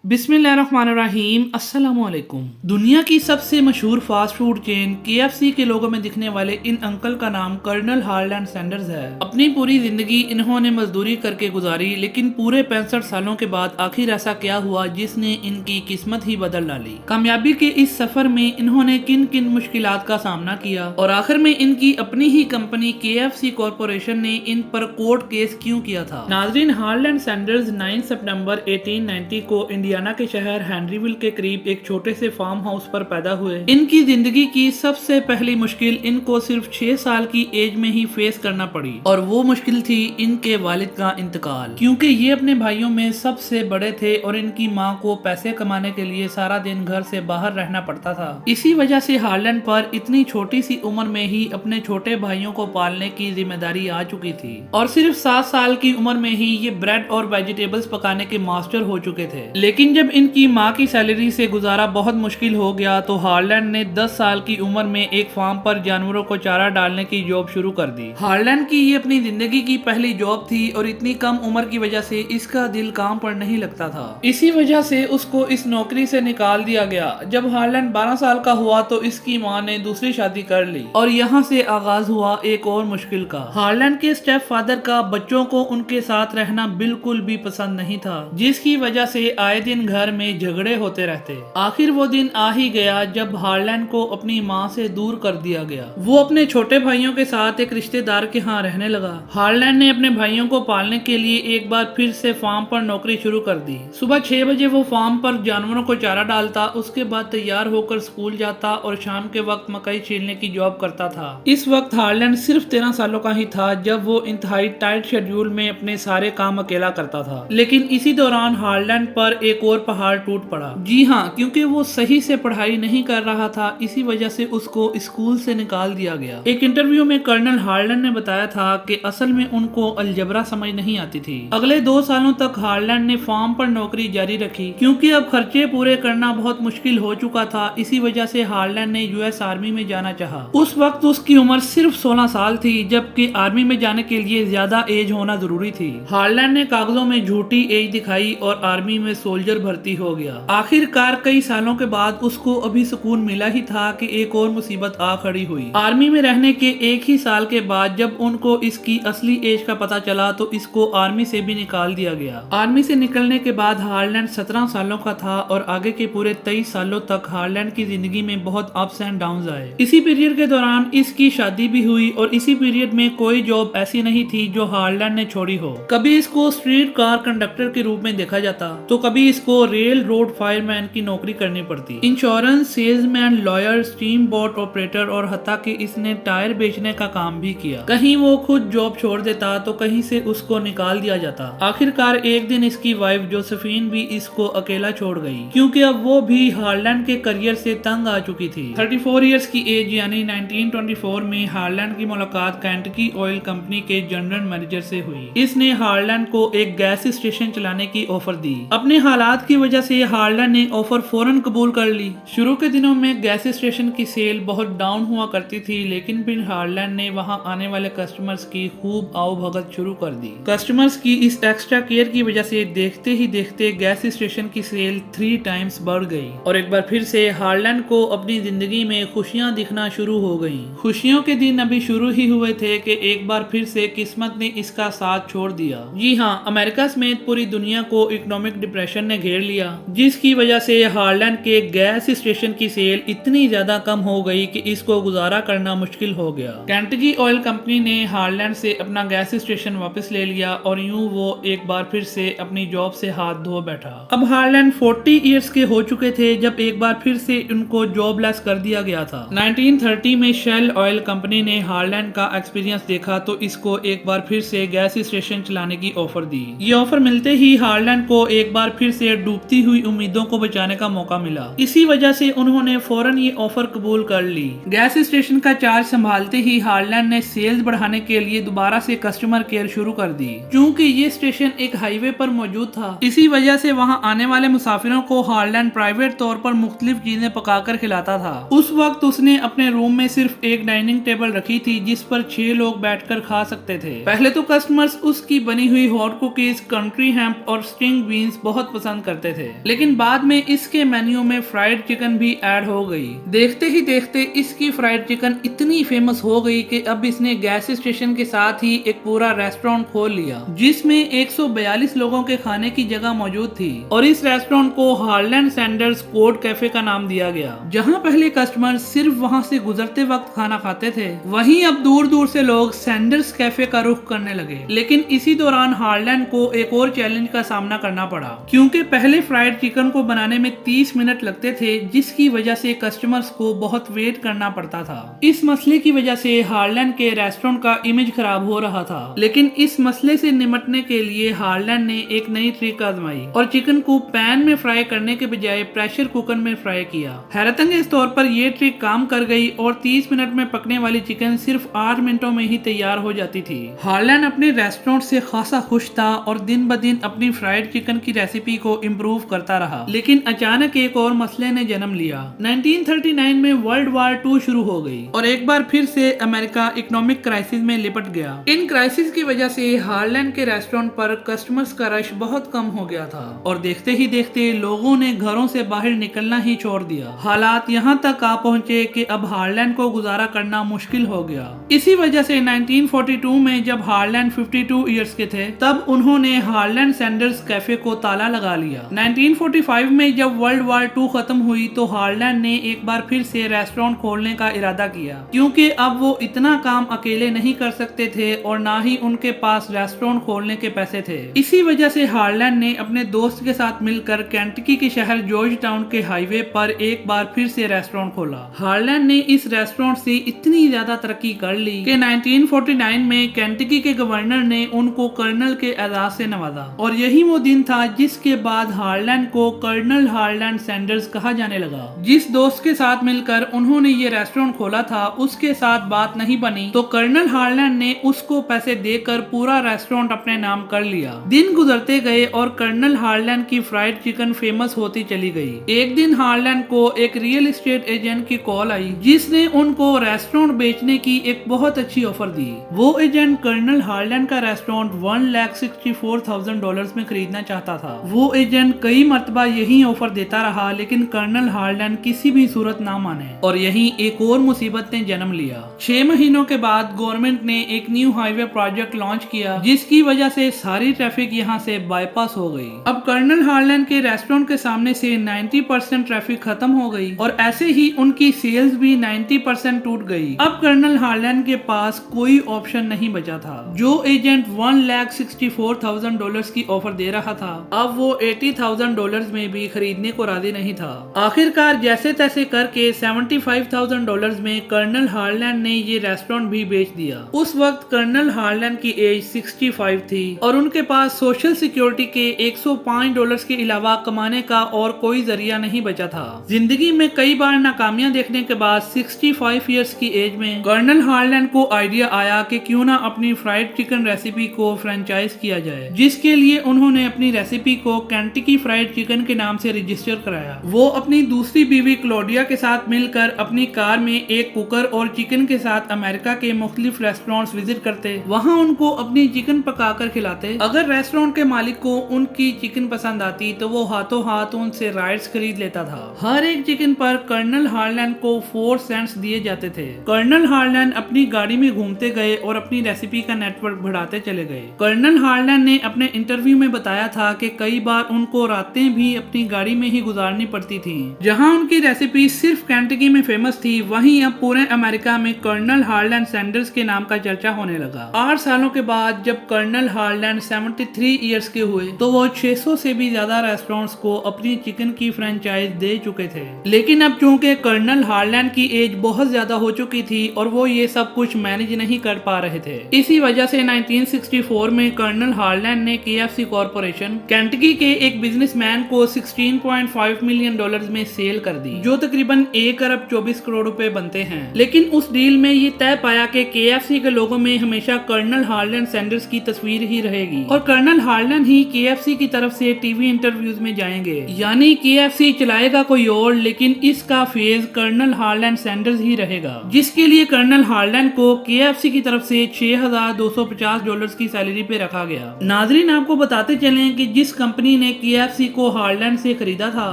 बिस्मिल्लाहिर्रहमानिर्रहीम। अस्सलाम वालेकुम। दुनिया की सबसे मशहूर फास्ट फूड चेन KFC के लोगो में दिखने वाले इन अंकल का नाम कर्नल हार्लैंड सैंडर्स है। अपनी पूरी जिंदगी इन्होंने मजदूरी करके गुजारी, लेकिन पूरे 65 सालों के बाद आखिर ऐसा क्या हुआ जिसने इनकी किस्मत ही बदल डाली। कामयाबी के इस सफर में इन्होंने किन किन मुश्किलात का सामना किया और आखिर में इनकी अपनी ही कंपनी KFC कॉरपोरेशन ने इन पर कोर्ट केस क्यों किया था। नाजरीन, हार्लैंड सैंडर्स 9 सितंबर 1890 को इंडियाना के शहर हेनरीविल के करीब एक छोटे से फार्म हाउस पर पैदा हुए। इनकी जिंदगी की सबसे पहली मुश्किल इनको सिर्फ 6 साल की एज में ही फेस करना पड़ी और वो मुश्किल थी इनके वालिद का इंतकाल, क्योंकि ये अपने भाइयों में सबसे बड़े थे और इनकी माँ को पैसे कमाने के लिए सारा दिन घर से बाहर रहना पड़ता था। इसी वजह से हार्लैंड पर इतनी छोटी सी उम्र में ही अपने छोटे भाइयों को पालने की जिम्मेदारी आ चुकी थी और सिर्फ 7 साल की उम्र में ही ये ब्रेड और वेजिटेबल्स पकाने के मास्टर हो चुके थे। लेकिन जब इनकी माँ की सैलरी से गुजारा बहुत मुश्किल हो गया तो हार्लैंड ने 10 साल की उम्र में एक फार्म पर जानवरों को चारा डालने की जॉब शुरू कर दी। हार्लैंड की ये अपनी जिंदगी की पहली जॉब थी और इतनी कम उम्र की वजह से इसका दिल काम पर नहीं लगता था। इसी वजह से उसको इस नौकरी से निकाल दिया गया। जब हार्लैंड 12 साल का हुआ तो इसकी माँ ने दूसरी शादी कर ली और यहाँ से आगाज हुआ एक और मुश्किल का। हार्लैंड के स्टेप फादर का बच्चों को उनके साथ रहना बिल्कुल भी पसंद नहीं था, जिसकी वजह से आए दिन घर में झगड़े होते रहते। आखिर वो दिन आ ही गया जब हार्लैंड को अपनी माँ से दूर कर दिया गया। वो अपने छोटे भाइयों के साथ एक रिश्तेदार के यहाँ रहने लगा। हार्लैंड ने अपने भाइयों को पालने के लिए एक बार फिर से फार्म पर नौकरी शुरू कर दी। सुबह 6 बजे वो फार्म पर जानवरों को चारा डालता, उसके बाद तैयार होकर स्कूल जाता और शाम के वक्त मकई छीलने की जॉब करता था। इस वक्त हार्लैंड सिर्फ 13 सालों का ही था जब वो इंतहाई टाइट शेड्यूल में अपने सारे काम अकेला करता था। लेकिन इसी दौरान हार्लैंड पर एक और पहाड़ टूट पड़ा। जी हाँ, क्योंकि वो सही से पढ़ाई नहीं कर रहा था, इसी वजह से उसको स्कूल से निकाल दिया गया। एक इंटरव्यू में कर्नल हार्लैंड ने बताया था कि असल में उनको अलजबरा समझ नहीं आती थी। अगले 2 सालों तक हार्लैंड ने फार्म पर नौकरी जारी रखी, क्योंकि अब खर्चे पूरे करना बहुत मुश्किल हो चुका था। इसी वजह से हार्लैंड ने US आर्मी में जाना चाहा। उस वक्त उसकी उम्र सिर्फ 16 साल थी, जबकि आर्मी में जाने के लिए ज्यादा एज होना जरूरी थी। हार्लैंड ने कागजों में झूठी एज दिखाई और आर्मी में सोल्जर भर्ती हो गया। आखिरकार कई सालों के बाद उसको अभी सुकून मिला ही था कि एक और मुसीबत आ खड़ी हुई। आर्मी में रहने के 1 ही साल के बाद जब उनको इसकी असली एज का पता चला तो इसको आर्मी से भी निकाल दिया गया। आर्मी से निकलने के बाद हार्लैंड 17 सालों का था और आगे के पूरे 23 सालों तक हार्लैंड की जिंदगी में बहुत अप्स एंड डाउन्स आए। इसी पीरियड के दौरान इसकी शादी भी हुई और इसी पीरियड में कोई जॉब ऐसी नहीं थी जो हार्लैंड ने छोड़ी हो। कभी इसको स्ट्रीट कार कंडक्टर के रूप में देखा जाता तो कभी इसको रेल रोड फायरमैन की नौकरी करनी पड़ती। Insurance, salesman, lawyer, steam boat operator और हत्ता कि इसने टायर बेचने का काम भी किया। कहीं वो खुद जॉब छोड़ देता तो कहीं से उसको निकाल दिया जाता। आखिरकार एक दिन इसकी वाइफ जोसेफिन भी इसको अकेला छोड़ गई, क्योंकि अब वो भी हार्लैंड के करियर से तंग आ चुकी थी। 34 इयर्स की एज यानी 1924 में हार्लैंड की मुलाकात केंटकी ऑयल कंपनी के जनरल मैनेजर से हुई। इसने हार्लैंड को एक गैस स्टेशन चलाने की ऑफर दी। अपने हालात की वजह से हार्लैंड ने ऑफर फौरन कबूल कर ली। शुरू के दिनों में गैस स्टेशन की सेल बहुत डाउन हुआ करती थी, लेकिन फिर हार्लैंड ने वहां आने वाले कस्टमर्स की खूब आवभगत शुरू कर दी। कस्टमर्स की इस एक्स्ट्रा केयर की वजह से देखते ही देखते गैस स्टेशन की सेल 3 टाइम्स बढ़ गई और एक बार फिर से हार्लैंड को अपनी जिंदगी में खुशियां दिखना शुरू हो गई। खुशियों के दिन अभी शुरू ही हुए थे कि एक बार फिर से किस्मत ने इसका साथ छोड़ दिया। जी हाँ, अमेरिका समेत पूरी दुनिया को इकोनॉमिक डिप्रेशन ने घेर लिया, जिसकी वजह से हार्लैंड के गैस स्टेशन की सेल इतनी ज्यादा कम हो गई कि इसको गुजारा करना मुश्किल हो गया। केंटकी ऑयल कंपनी ने हार्लैंड से अपना गैस स्टेशन वापस ले लिया और यूं वो एक बार फिर से अपनी जॉब से हाथ धो बैठा। अब हार्लैंड 40 इयर्स के हो चुके थे जब एक बार फिर से उनको जॉबलेस कर दिया गया था। 1930 में शेल ऑयल कंपनी ने हार्लैंड का एक्सपीरियंस देखा तो इसको एक बार फिर से गैस स्टेशन चलाने की ऑफर दी। ये ऑफर मिलते ही हार्लैंड को एक बार फिर से डूबती हुई उम्मीदों को बचाने का मौका मिला। इसी वजह से उन्होंने फौरन ये ऑफर कबूल कर ली। गैस स्टेशन का चार्ज संभालते ही हार्लैंड ने सेल्स बढ़ाने के लिए दोबारा से कस्टमर केयर शुरू कर दी। क्योंकि ये स्टेशन एक हाईवे पर मौजूद था, इसी वजह से वहाँ आने वाले मुसाफिरों को हार्लैंड प्राइवेट तौर पर मुख्तलिफ चीजें पकाकर खिलाता था। उस वक्त उसने अपने रूम में सिर्फ एक डाइनिंग टेबल रखी थी जिस पर 6 लोग बैठकर खा सकते थे। पहले तो कस्टमर्स उसकी बनी हुई हॉट कुकीज, कंट्री हैम्प और स्ट्रिंग बीन्स बहुत पसंद करते थे, लेकिन बाद में इसके मेन्यू में फ्राइड चिकन भी ऐड हो गई। देखते ही देखते इसकी फ्राइड चिकन इतनी फेमस हो गई कि अब इसने गैस स्टेशन के साथ ही एक पूरा रेस्टोरेंट खोल लिया, जिसमें 142 लोगों के खाने की जगह मौजूद थी। और इस रेस्टोरेंट को हार्लैंड सैंडर्स कोड कैफे का नाम दिया गया। जहां पहले कस्टमर सिर्फ वहां से गुजरते वक्त खाना खाते थे, वहीं अब दूर दूर से लोग सैंडर्स कैफे का रुख करने लगे। लेकिन इसी दौरान हार्लैंड को एक और चैलेंज का सामना करना पड़ा, क्योंकि पहले फ्राइड चिकन को बनाने में 30 मिनट लगते थे, जिसकी वजह से कस्टमर्स को बहुत वेट करना पड़ता था। इस मसले की वजह से हार्लैंड के रेस्टोरेंट का इमेज खराब हो रहा था। लेकिन इस मसले से निपटने के लिए हार्लैंड ने एक नई ट्रिक आजमाई और चिकन को पैन में फ्राई करने के बजाय प्रेशर कुकर में फ्राई किया। हैरतअंगेज तौर पर यह ट्रिक काम कर गई और 30 मिनट में पकने वाली चिकन सिर्फ 8 मिनटों में ही तैयार हो जाती थी। हार्लैंड अपने रेस्टोरेंट से खासा खुश था और दिन ब दिन अपनी फ्राइड चिकन की रेसिपी को इम्प्रूव करता रहा। लेकिन अचानक एक और मसले ने जन्म लिया। 1939 में वर्ल्ड वार 2 शुरू हो गई और एक बार फिर से अमेरिका इकोनॉमिक क्राइसिस में लिपट गया। इन क्राइसिस की वजह से हार्लैंड के रेस्टोरेंट पर कस्टमर्स का रश बहुत कम हो गया था और देखते ही देखते लोगों ने घरों से बाहर निकलना ही छोड़ दिया। हालात यहाँ तक आ पहुँचे कि अब हार्लैंड को गुजारा करना मुश्किल हो गया। इसी वजह से 1942 में जब हार्लैंड 52 इयर्स के थे, तब उन्होंने हार्लैंड सैंडर्स कैफे को ताला लगा लिया। 1945 में जब वर्ल्ड वार 2 खत्म हुई तो हार्लैंड ने एक बार फिर से रेस्टोरेंट खोलने का इरादा किया, क्योंकि अब वो इतना काम अकेले नहीं कर सकते थे और ना ही उनके पास रेस्टोरेंट खोलने के पैसे थे। इसी वजह से हार्लैंड ने अपने दोस्त के साथ मिलकर केंटकी के शहर जॉर्ज टाउन के हाईवे पर एक बार फिर से रेस्टोरेंट खोला। हार्लैंड ने इस रेस्टोरेंट से इतनी ज्यादा तरक्की कर ली कि 1949 में केंटकी के गवर्नर ने उनको कर्नल के एजाज से नवाजा और यही वो दिन था जिसके बाद हार्लैंड को कर्नल हार्लैंड सैंडर्स कहा जाने लगा। जिस दोस्त के साथ मिलकर उन्होंने ये रेस्टोरेंट खोला था, उसके साथ बात नहीं बनी तो कर्नल हार्लैंड ने उसको पैसे देकर पूरा रेस्टोरेंट अपने नाम कर लिया। दिन गुजरते गए और कर्नल हार्लैंड की फ्राइड चिकन फेमस होती चली गई। एक दिन हार्लैंड को एक रियल एस्टेट एजेंट की कॉल आई, जिसने उनको रेस्टोरेंट बेचने की एक बहुत अच्छी ऑफर दी। वो एजेंट कर्नल हार्लैंड का रेस्टोरेंट $1,64,000 में खरीदना चाहता था। वो एजेंट कई मरतबा यही ऑफर देता रहा, लेकिन कर्नल हार्लैंड किसी भी सूरत ना माने और यही एक और मुसीबत ने जन्म लिया। 6 महीनों के बाद गवर्नमेंट ने एक न्यू हाईवे प्रोजेक्ट लॉन्च किया, जिसकी वजह से सारी ट्रैफिक यहाँ से बाईपास हो गई। अब कर्नल हार्लैंड के रेस्टोरेंट के सामने से 90% ट्रैफिक खत्म हो गई और ऐसे ही उनकी सेल्स भी 90% टूट गई। अब कर्नल हार्लैंड के पास कोई ऑप्शन नहीं बचा था। जो एजेंट $1,64,000 की ऑफर दे रहा था, अब वो $80,000 में भी खरीदने को राजी नहीं था। आखिरकार जैसे तैसे करके $75,000 में कर्नल हार्लैंड ने ये रेस्टोरेंट भी बेच दिया। उस वक्त कर्नल हार्लैंड की एज 65 थी और उनके पास सोशल सिक्योरिटी के $105 के अलावा कमाने का और कोई जरिया नहीं बचा था। जिंदगी में कई बार नाकामियां देखने के बाद 65 इयर्स की एज में कर्नल हार्लैंड को आइडिया आया कि क्यों ना अपनी फ्राइड चिकन रेसिपी को फ्रेंचाइज किया जाए, जिसके लिए उन्होंने अपनी रेसिपी को केंटकी फ्राइड चिकन के नाम से रजिस्टर कराया। वो अपनी दूसरी बीवी क्लोडिया के साथ मिलकर अपनी कार में एक कुकर और चिकन के साथ अमेरिका के मुख्तलिफ रेस्टोरेंट्स विजिट करते, वहाँ उनको अपनी चिकन पकाकर खिलाते। अगर रेस्टोरेंट के मालिक को उनकी चिकन पसंद आती तो वो हाथों हाथ उनसे राइट्स खरीद लेता था। हर एक चिकन पर कर्नल हार्लैंड को 4 सेंट्स दिए जाते थे। कर्नल हार्लैंड अपनी गाड़ी में घूमते गए और अपनी रेसिपी का नेटवर्क बढ़ाते चले गए। कर्नल हार्लैंड ने अपने इंटरव्यू में बताया था कि कई बार उनको रातें भी अपनी गाड़ी में ही गुजारनी पड़ती थी। जहां उनकी रेसिपी सिर्फ केंटकी में फेमस थी, वहीं अब पूरे अमेरिका में कर्नल हार्लैंड सैंडर्स के नाम का चर्चा होने लगा। 8 सालों के बाद जब कर्नल हार्लैंड 73 इयर्स के हुए तो वो 600 से भी ज्यादा रेस्टोरेंट्स को अपनी चिकन की फ्रेंचाइज दे चुके थे। लेकिन अब चूंकि कर्नल हार्लैंड की एज बहुत ज्यादा हो चुकी थी और वो ये सब कुछ मैनेज नहीं कर पा रहे थे, इसी वजह से 1964 में कर्नल हार्लैंड ने KFC कॉर्पोरेशन केंटकी के एक बिजनेसमैन को $16.5 मिलियन में सेल कर दी, जो तकरीबन 1 अरब 24 करोड़ रुपए बनते हैं। लेकिन उस डील में ये तय पाया कि KFC के लोगों में हमेशा कर्नल हार्लैंड सैंडर्स की तस्वीर ही रहेगी और कर्नल हार्लैंड ही KFC की तरफ से टीवी इंटरव्यूज में जाएंगे। यानी KFC चलाएगा कोई और, लेकिन इसका फेज कर्नल हार्लैंड सैंडर्स ही रहेगा, जिसके लिए कर्नल हार्लैंड को KFC की तरफ से $6,250 की सैलरी पे रखा गया। नाजरीन, आपको बताते चलें कि जिस कंपनी कंपनी ने KFC को हार्लैंड से खरीदा था।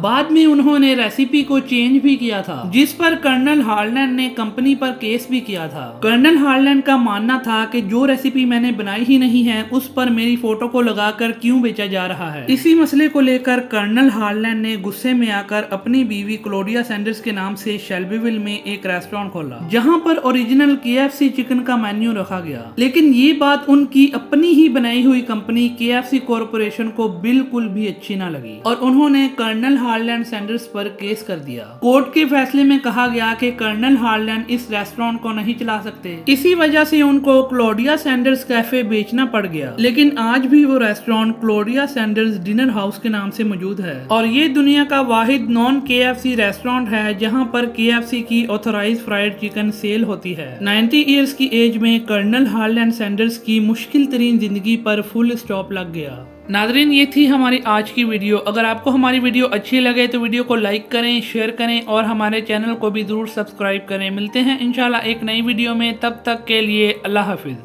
बाद में उन्होंने रेसिपी को चेंज भी किया था, जिस पर कर्नल हार्लैंड ने कंपनी पर केस भी किया था। कर्नल हार्लैंड का मानना था कि जो रेसिपी मैंने बनाई ही नहीं है उस पर मेरी फोटो को लगाकर क्यों बेचा जा रहा है। इसी मसले को लेकर कर्नल हार्लैंड ने गुस्से में आकर अपनी बीवी क्लोडिया सैंडर्स के नाम से शेल्बीविल में एक रेस्टोरेंट खोला, जहां पर ओरिजिनल KFC चिकन का मेन्यू रखा गया। लेकिन ये बात उनकी अपनी ही बनाई हुई कंपनी KFC कॉरपोरेशन को बिल्कुल भी अच्छी ना लगी और उन्होंने कर्नल हार्लैंड सैंडर्स पर केस कर दिया। कोर्ट के फैसले में कहा गया कि कर्नल हार्लैंड इस रेस्टोरेंट को नहीं चला सकते, इसी वजह से उनको क्लोडिया सैंडर्स कैफे बेचना पड़ गया। लेकिन आज भी वो restaurant Claudia Sanders dinner house के नाम से मौजूद है और ये दुनिया का वाहिद नॉन KFC रेस्टोरेंट है जहां पर KFC की ऑथराइज्ड फ्राइड चिकन सेल होती है। 90 इयर्स की एज में कर्नल हार्लैंड सैंडर्स की मुश्किल तरीन जिंदगी पर फुल स्टॉप लग गया। नादरीन, ये थी हमारी आज की वीडियो। अगर आपको हमारी वीडियो अच्छी लगे तो वीडियो को लाइक करें, शेयर करें और हमारे चैनल को भी जरूर सब्सक्राइब करें। मिलते हैं इंशाल्लाह एक नई वीडियो में, तब तक के लिए अल्लाह हाफिज।